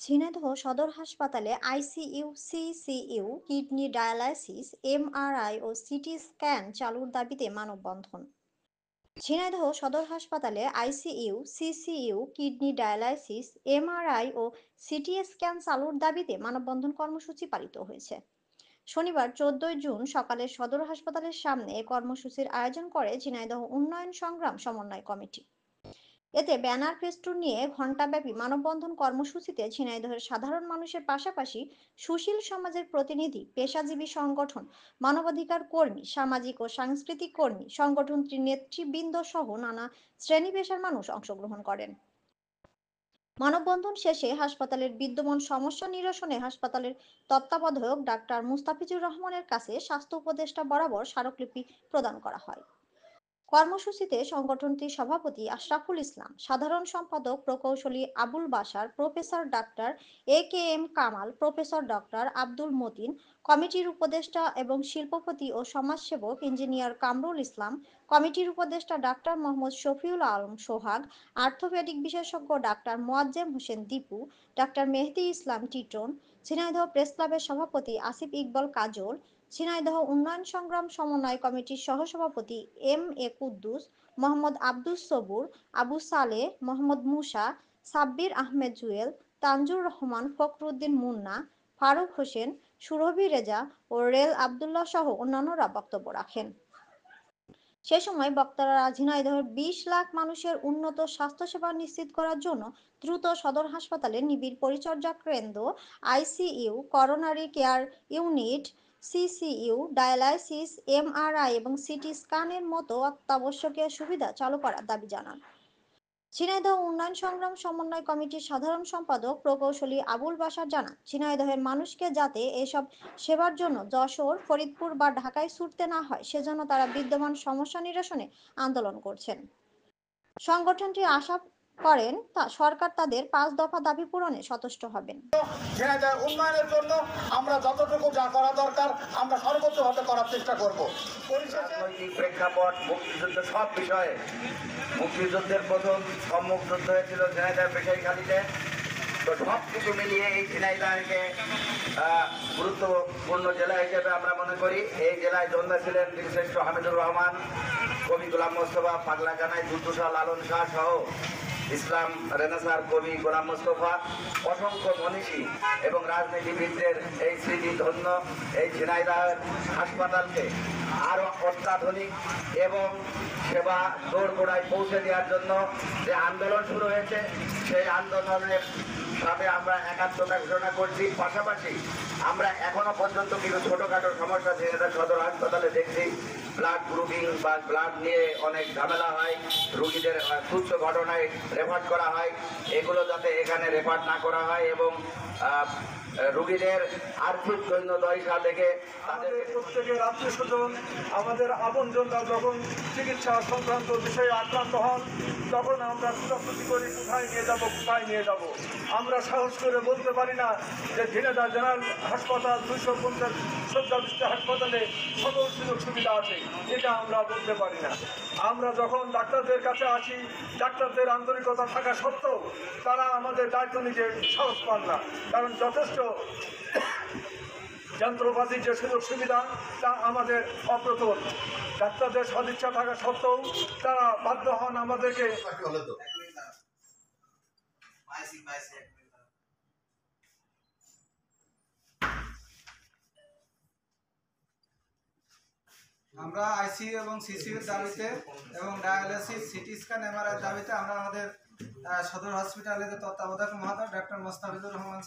ঝিনাইদহ সদর হাসপাতালে ICU, CCU, kidney dialysis, MRI ও CT scan চালুর দাবিতে মানববন্ধন। ঝিনাইদহ সদর হাসপাতালে ICU, CCU, kidney dialysis, MRI ও সিটি স্ক্যান চালুর দাবিতে মানববন্ধন কর্মসূচি পালিত হয়েছে। শনিবার 14 জুন সকালে সদর হাসপাতালের সামনে এ কর্মসূচির আয়োজন করে ঝিনাইদহ উন্নয়ন সংগ্রাম সমন্বয় কমিটি। এতে ব্যানার ফেস্টুন নিয়ে ঘণ্টাব্যাপী মানববন্ধন কর্মসূচিতে ঝিনাইদহের সাধারণ মানুষের পাশাপাশি সুশীল সমাজের প্রতিনিধি, পেশাজীবী সংগঠন, মানবাধিকার কর্মী, সামাজিক ও সাংস্কৃতিক কর্মী, সংগঠনটির নেতৃবৃন্দ সহ নানা শ্রেণী পেশার মানুষ অংশগ্রহণ করেন। মানববন্ধন শেষে হাসপাতালের বিদ্যমান সমস্যা নিরসনে হাসপাতালের তত্ত্বাবধায়ক ডাক্তার মুস্তাফিজুর রহমানের কাছে স্বাস্থ্য উপদেষ্টা বরাবর স্মারকলিপি প্রদান করা হয়। কর্মসূচিতে সংগঠনটির সভাপতি আশরাফুল ইসলাম, সাধারণ সম্পাদক প্রকৌশলী আবুল বাশার, প্রফেসর ডাক্তার A K M Kamal, professor doctor Abdul Matin, কমিটির উপদেষ্টা এবং শিল্পপতি ও সমাজসেবক ইঞ্জিনিয়ার কামরুল ইসলাম, কমিটির উপদেষ্টা ডাক্তার মোহাম্মদ শফিউল আলম সোহাগ, আর্থোপেডিক বিশেষজ্ঞ ডাক্তার মোয়াজ্জেম হোসেন দীপু, ডাক্তার মেহেদী ইসলাম টিটন, ঝিনাইদহ প্রেস ক্লাবের সভাপতি আসিফ ইকবাল কাজল, ঝিনাইদহ উন্নয়ন সংগ্রাম সমন্বয় কমিটির সহসভাপতি এম.এ কুদ্দুস, মোহাম্মদ আব্দুস সবুর, আবু সালেহ, মোহাম্মদ মুসা, সাব্বির আহমেদ জুয়েল, তানজুর রহমান, ফখরুদ্দিন মুন্না, ফারুক হোসেন, সুরভি রেজা ও রেল আবদুল্লাহ সহ অন্যান্যরা বক্তব্য রাখেন। সে সময় বক্তারা ঝিনাইদহের 20 লাখ মানুষের উন্নত স্বাস্থ্যসেবা নিশ্চিত করার জন্য দ্রুত সদর হাসপাতালে নিবিড় পরিচর্যা কেন্দ্র, ICU, coronary care unit, CCU, dialysis, MRI এবং সিটি স্ক্যানের মতো অত্যাবশ্যকীয় সুবিধা চালু করার দাবি জানান। ঝিনাইদহ উন্নয়ন সংগ্রাম সমন্বয় কমিটির সাধারণ সম্পাদক প্রকৌশলী আবুল বাশার জানান, ঝিনাইদহের মানুষকে যাতে এসব সেবার জন্য যশোর, ফরিদপুর বা ঢাকায় ছুটতে না হয় সেজন্য তারা বিদ্যমান সমস্যা নিরসনে আন্দোলন করছেন। সংগঠনটি আশা করেন সরকার তাদের 5 দফা দাবি পূরণে সচেষ্ট হবেন। ঝিনাইদহের উন্নয়নের জন্য আমরা যতটুকু যা করা দরকার আমরা সর্বোচ্চভাবে করার চেষ্টা করব। রাজনৈতিক প্রেক্ষাপট, মুক্তিযুদ্ধ, সব বিষয়ে মুক্তিযুদ্ধের প্রথম সম্মুখ যুদ্ধ হয়েছিল ঝিনাইদহ পেশাইখালীতে। তো সব কিছু মিলিয়ে এই ঝিনাইদহকে গুরুত্বপূর্ণ জেলা হিসেবে আমরা মনে করি। এই জেলায় জন্মেছিলেন বীরশ্রেষ্ঠ হামিদুর রহমান, কবি গোলাম মোস্তফা, পাগলা কানাই, দুদ্দু শাহ, লালন শাহ সহ ইসলাম রেনেসার কবি গোলাম মোস্তফা, অসংখ্য মনীষী এবং রাজনীতিবিদদের এই স্মৃতি ধন্য এই ঝিনাইদহের হাসপাতালকে আরও অত্যাধুনিক এবং সেবা দোরগোড়ায় পৌঁছে দেওয়ার জন্য যে আন্দোলন শুরু হয়েছে, সেই আন্দোলনের সাথে আমরা একাত্মতা ঘোষণা করছি। পাশাপাশি আমরা এখনো পর্যন্ত কিছু ছোটোখাটো সমস্যা ঝিনাইদহ সদর হাসপাতালে দেখছি। ব্লাড গ্রুপিং বা ব্লাড নিয়ে অনেক ঝামেলা হয়, রুগীদের তুচ্ছ ঘটনায় রেফার করা হয়। এগুলো যাতে এখানে রেফার না করা হয় এবং রুগীদের আর্থিক দৈন্যদশা দেখে তাদের প্রত্যেকের আত্মীয় স্বজন, আমাদের আপনজনরা যখন চিকিৎসা সংক্রান্ত বিষয়ে আক্রান্ত হন তখন আমরা খোঁজাখুঁজি করি কোথায় নিয়ে যাব, কোথায় নিয়ে যাব। আমরা সাহস করে বলতে পারি না যে ঝিনাইদহ জেনারেল হাসপাতাল 250 শয্যা বিশিষ্ট হাসপাতালে সকল সুযোগ সুবিধা আছে, এটা আমরা বলতে পারি না। আমরা যখন ডাক্তারদের কাছে আসি, ডাক্তারদের আন্তরিকতা থাকা সত্ত্বেও তারা আমাদের দায়িত্ব নিতে সাহস পান না, কারণ যথেষ্ট যন্ত্রপাতির যে সুযোগ সুবিধা তা আমাদের অপ্রতুল। ডাক্তারদের সদিচ্ছা থাকা সত্ত্বেও তারা বাধ্য হন আমাদেরকে আমরা আইসিইউ এবং সিসিইউর দাবিতে এবং ডায়ালিসিস, সিটি স্ক্যান, এমআরআই দাবিতে আমরা আমাদের সদর হসপিটালের তত্ত্বাবধায়ক মহোদয় ডক্টর মোস্তাফিজুর রহমান